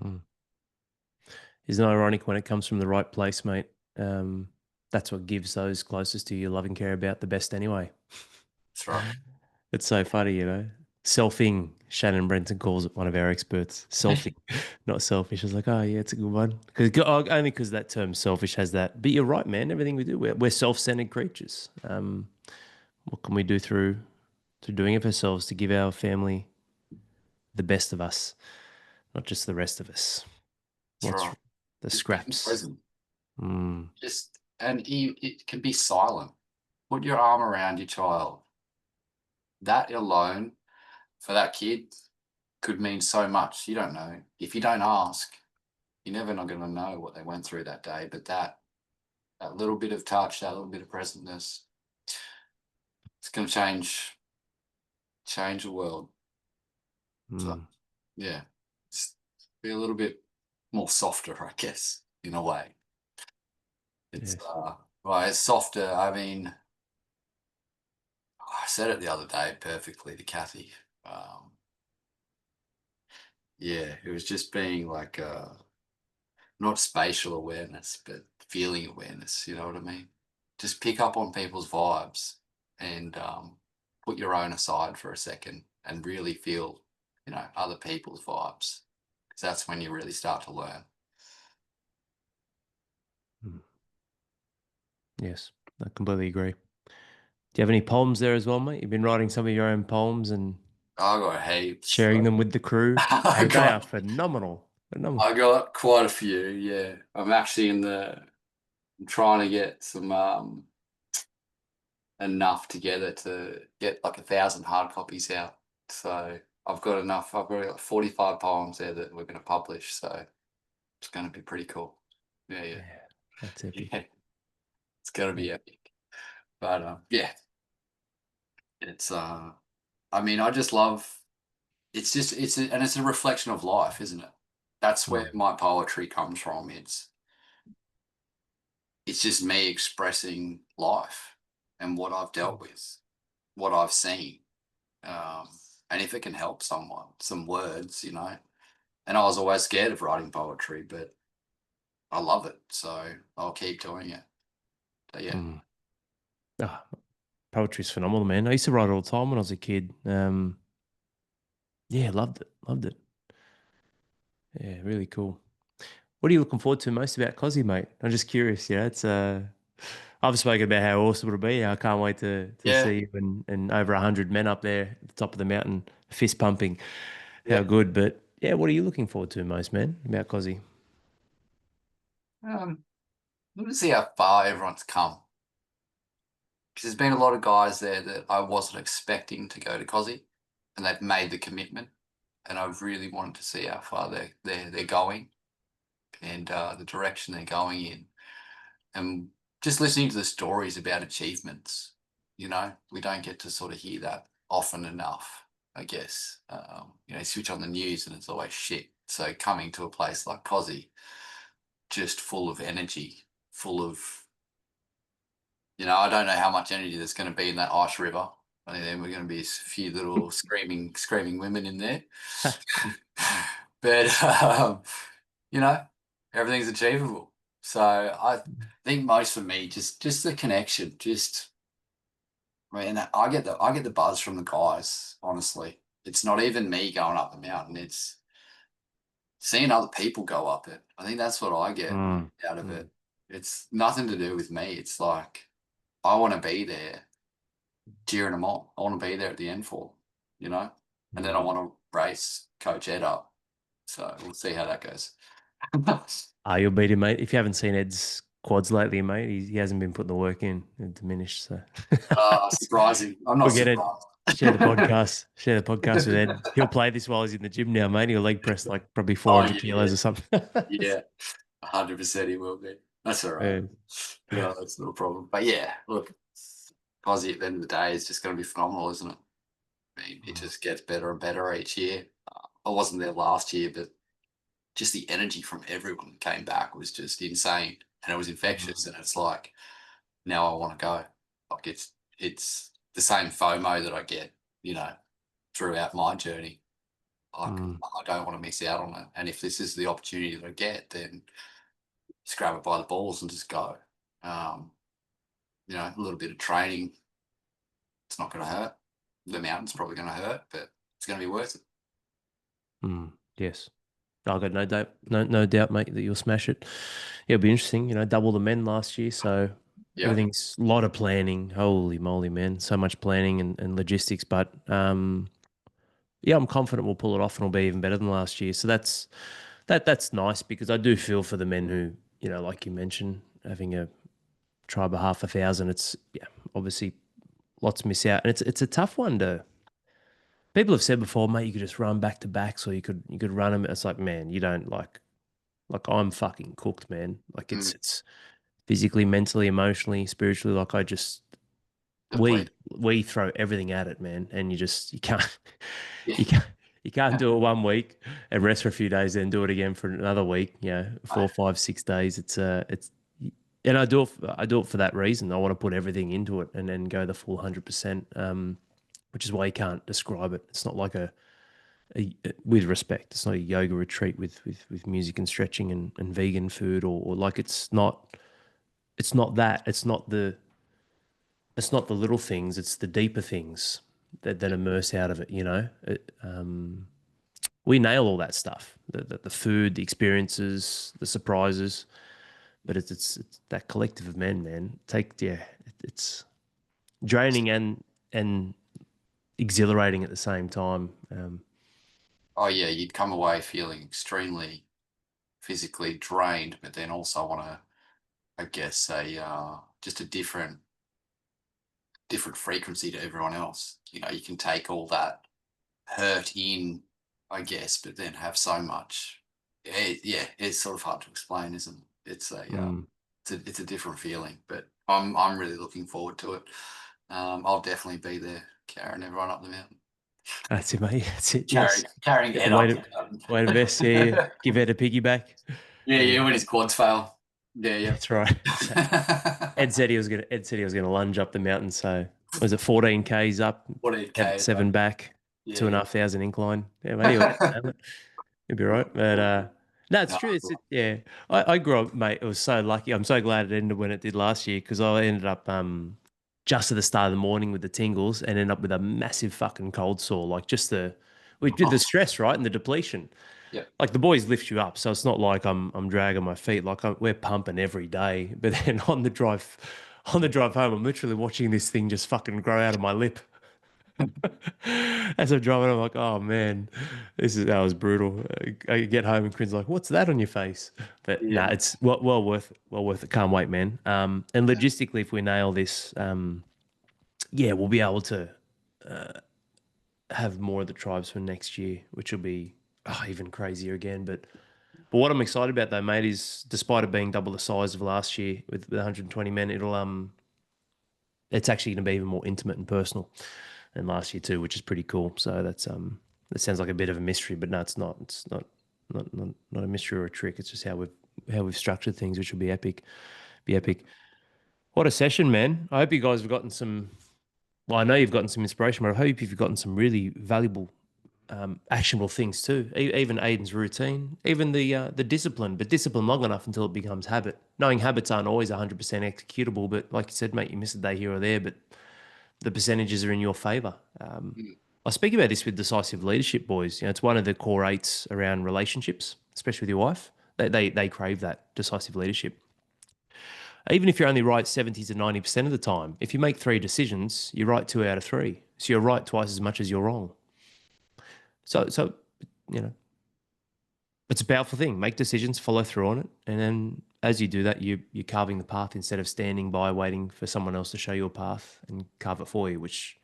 Mm. Isn't it ironic when it comes from the right place, mate? That's what gives those closest to you love and care about the best anyway. That's right. It's so funny, Selfing, Shannon Brenton calls it, one of our experts. Selfing, not selfish. I was like, oh, yeah, it's a good one. Only because that term selfish has that. But you're right, man. Everything we do, we're self-centered creatures. What can we do through doing it for ourselves to give our family the best of us, not just the rest of us? That's What's right. the Just being scraps? present. Mm, It can be silent. Put your arm around your child. That alone for that kid could mean so much. You don't know. If you don't ask, you're never not going to know what they went through that day. But that little bit of touch, that little bit of presentness, it's going to change the world. So mm, yeah, just be a little bit more softer, I guess, in a way. It's yes. well, it's softer. I mean, I said it the other day perfectly to Kathy. Um, yeah, it was just being like not spatial awareness, but feeling awareness. You know what I mean? Just pick up on people's vibes and put your own aside for a second and really feel, other people's vibes. Because that's when you really start to learn. Mm. Yes, I completely agree. Do you have any poems there as well, mate? You've been writing some of your own poems and I got heaps. sharing them with the crew. I They are got phenomenal. Phenomenal. I got quite a few. Yeah, I'm actually I'm trying to get some enough together to get like 1,000 hard copies out. So I've got enough. I've got like 45 poems there that we're going to publish. So it's going to be pretty cool. Yeah, yeah, Yeah, that's epic. yeah. It's going to Yeah. be epic. But yeah, it's I mean, I just love. It's just and it's a reflection of life, isn't it? That's where Mm, my poetry comes from. It's just me expressing life and what I've dealt with, what I've seen. Um, and if it can help someone, some words, And I was always scared of writing poetry, but I love it, so I'll keep doing it. But yeah, mm. Ah, poetry's phenomenal, man. I used to write all the time when I was a kid. Yeah, loved it. Loved it. Yeah, really cool. What are you looking forward to most about Cozzy, mate? I'm just curious. It's I've spoken about how awesome it'll be. I can't wait to yeah, see you and over 100 men up there at the top of the mountain, fist pumping. How yeah. good. But yeah, what are you looking forward to most, man, about Cozzy? Let me see how far everyone's come. Because there's been a lot of guys there that I wasn't expecting to go to Cozzy, and they've made the commitment, and I really wanted to see how far they're going and the direction they're going in. And just listening to the stories about achievements, we don't get to sort of hear that often enough, I guess. Switch on the news and it's always shit. So coming to a place like Cozzy, just full of energy, full of, I don't know how much energy there's going to be in that ice river. I think then we're going to be a few little screaming women in there. But, everything's achievable. So I think most for me, just the connection, I get the buzz from the guys, honestly. It's not even me going up the mountain, it's seeing other people go up it. I think that's what I get Mm, out of mm, it. It's nothing to do with me. It's like I want to be there cheering them on. I want to be there at the end for them, And then I mm. want to race Coach Ed up. So we'll see how that goes. You'll beat him, mate. If you haven't seen Ed's quads lately, mate, he hasn't been putting the work in. They're diminished, so Surprising. I'm not forget it. surprised. Share the podcast. Share the podcast with Ed. He'll play this while he's in the gym now, mate. He'll leg press like probably Oh 400 yeah, kilos or something. yeah. 100% he will be. That's all right. Yeah. No, that's not a problem. But yeah, look, Aussie at the end of the day is just going to be phenomenal, isn't it? I mean, it just gets better and better each year. I wasn't there last year, but just the energy from everyone that came back was just insane, and it was infectious. And it's like now I want to go. Like it's the same FOMO that I get, you know, throughout my journey. Like Mm. I don't want to miss out on it. And if this is the opportunity that I get, then just grab it by the balls and just go. Um, you know, a little bit of training, it's not going to hurt. The mountain's probably going to hurt, but it's going to be worth it. Mm. Yes. I got no doubt, no doubt, mate, that you'll smash it. Yeah, it'll be interesting. You know, double the men last year, so Yeah. everything's a lot of planning. Holy moly, man, so much planning and logistics. But yeah, I'm confident we'll pull it off and it'll be even better than last year. So that's nice because I do feel for the men who, you know, like you mentioned, having a tribe of 500,000. It's yeah, obviously lots miss out, and it's a tough one to. People have said before, mate, you could just run back to backs, or you could run them. It's like, man, you don't like I'm fucking cooked, man. Like Mm, it's physically, mentally, emotionally, spiritually. Like I just we deplete. we throw everything at it, man, and you can't Yeah. you can't you can't do it 1 week and rest for a few days, then do it again for another week. You know, I, 4, 5, 6 days. It's and I do it for that reason. I want to put everything into it and then go the full 100%. Which is why you can't describe it. It's not like with respect, it's not a yoga retreat with music and stretching and vegan food or like it's not that. It's not the little things, it's the deeper things that immerse out of it, you know? We nail all that stuff. The food, the experiences, the surprises, but it's that collective of men, man. It's draining and exhilarating at the same time. oh yeah, you'd come away feeling extremely physically drained, but then also want to, I guess, just a different frequency to everyone else. You know, you can take all that hurt in, I guess, but then have so much. Yeah, it's sort of hard to explain, isn't it? Mm. It's a different feeling, but I'm really looking forward to it. I'll definitely be there carrying everyone up the mountain, That's it, mate. That's it. Yes. carrying Yeah, Ed way up to the mountain. way to best. Yeah, yeah. Give Ed a piggyback. Yeah, Yeah, yeah, when his quads fail. Yeah, yeah. that's right. Ed said he was gonna lunge up the mountain. So was it 14 k's up, What did K 7 back, Yeah, two and a yeah. half thousand incline? Yeah, mate. You'll be right. But no, it's No, true. Yeah. I grew up, mate. It was so lucky. I'm so glad it ended when it did last year because I ended up just at the start of the morning with the tingles and ended up with a massive fucking cold sore. Like just we did the stress, right, and the depletion. yeah. Like the boys lift you up, so it's not like I'm dragging my feet. Like we're pumping every day. But then on the drive home, I'm literally watching this thing just fucking grow out of my lip. As I'm driving, I'm like, oh man, that was brutal. I get home and Quinn's like, what's that on your face? But Yeah. nah, it's well worth it. Well worth it. Can't wait, man. And logistically, if we nail this, yeah, we'll be able to have more of the tribes for next year, which will be even crazier again. But what I'm excited about though, mate, is despite it being double the size of last year with 120 men, it's actually going to be even more intimate and personal than last year too, which is pretty cool. So that sounds like a bit of a mystery, but no, it's not. It's not a mystery or a trick. It's just how we've structured things, which will be epic. Be epic. What a session, man! I hope you guys have gotten some. Well, I know you've gotten some inspiration, but I hope you've gotten some really valuable actionable things too. Even Aidan's routine, even the discipline, but discipline long enough until it becomes habit. Knowing habits aren't always 100% executable, but like you said, mate, you miss a day here or there, but the percentages are in your favor. Mm, I speak about this with decisive leadership, boys. You know, it's one of the core eights around relationships, especially with your wife. They crave that decisive leadership. Even if you're only right 70 to 90% of the time, if you make 3 decisions, you're right 2 out of 3. So you're right twice as much as you're wrong. So you know, it's a powerful thing. Make decisions, follow through on it, and then as you do that, you're carving the path instead of standing by waiting for someone else to show you a path and carve it for you. Which,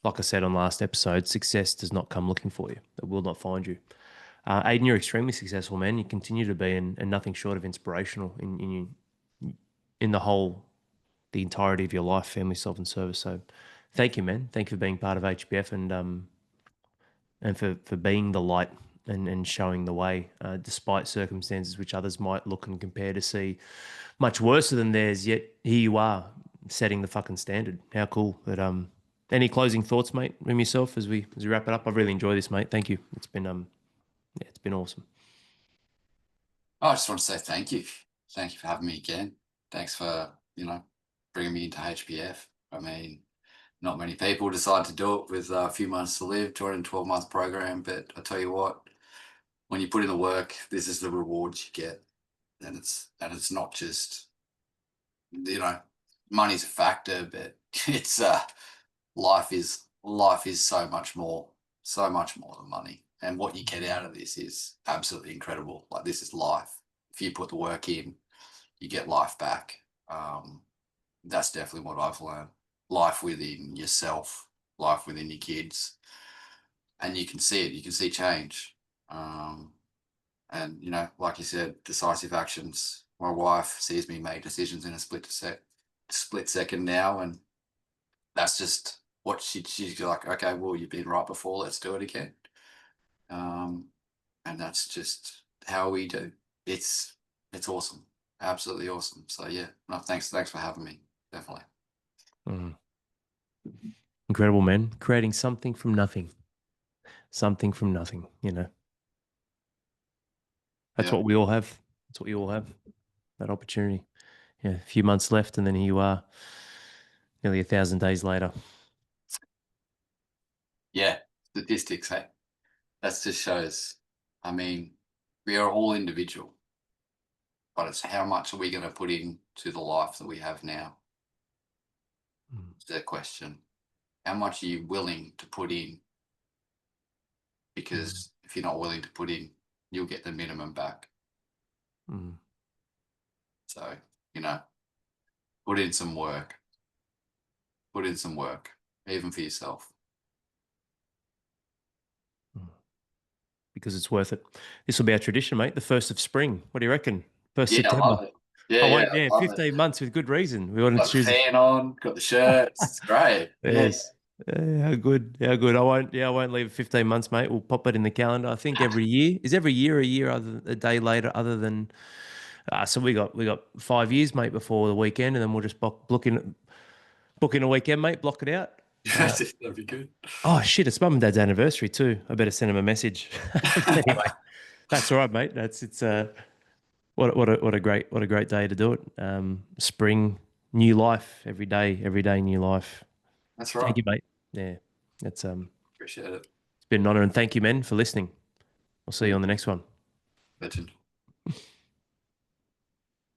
like I said on last episode, success does not come looking for you. It will not find you. Aiden, you're extremely successful, man. You continue to be, and nothing short of inspirational in in the entirety of your life, family, self, and service. So, thank you, man. Thank you for being part of HBF and for being the light and showing the way, despite circumstances which others might look and compare to see much worse than theirs. Yet here you are, setting the fucking standard. How cool! That Any closing thoughts, mate, from yourself as we wrap it up? I've really enjoyed this, mate. Thank you. It's been yeah, it's been awesome. I just want to say thank you. Thank you for having me again. Thanks for, bringing me into HBF. I mean, not many people decide to do it with a few months to live, 212-month program. But I tell you what, when you put in the work, this is the rewards you get. And it's not just, money's a factor, but it's life is so much more than money. And what you get out of this is absolutely incredible. Like, this is life. If you put the work in, you get life back. That's definitely what I've learned. Life within yourself, life within your kids, and you can see it. You can see change. And like you said, decisive actions. My wife sees me make decisions in a split second now, and that's just what she's like. Okay, well, you've been right before. Let's do it again. And that's just how we do. It's awesome, absolutely awesome. So yeah, no, thanks for having me. Definitely. Mm. Incredible, man. Creating something from nothing. Something from nothing, you know. That's Yeah, what we all have. That's what we all have. That opportunity. Yeah, a few months left, and then here you are, nearly 1,000 days later. yeah. Statistics, hey, that just shows. I mean, we are all individual, but it's how much are we going to put into the life that we have now? Mm, Is the question. How much are you willing to put in? mm, Because if you're not willing to put in, you'll get the minimum back. mm, So, you know, put in some work. Put in some work, even for yourself. mm. Because it's worth it. This will be our tradition, mate. The first of spring. What do you reckon? First Yeah, I September. love it. Yeah, I yeah, won't. Yeah, I love it. 15 months with good reason. We wanted to Got the choose. fan on, got the shirts. It's great. Yeah. Yes. How good. How good. I won't. Yeah, I won't leave it 15 months, mate. We'll pop it in the calendar. I think every year is every year a year other a day later, other than. So we got 5 years, mate, before the weekend, and then we'll just book in a weekend, mate. Block it out. That'd be good. Oh shit! It's mum and dad's anniversary too. I better send him a message. Anyway, that's all right, mate. It's what a great day to do it. Spring, new life every day, new life. That's Thank right. you, mate. Yeah, it's Appreciate it. been an honor, and thank you, men, for listening. I'll see you on the next one. Legend.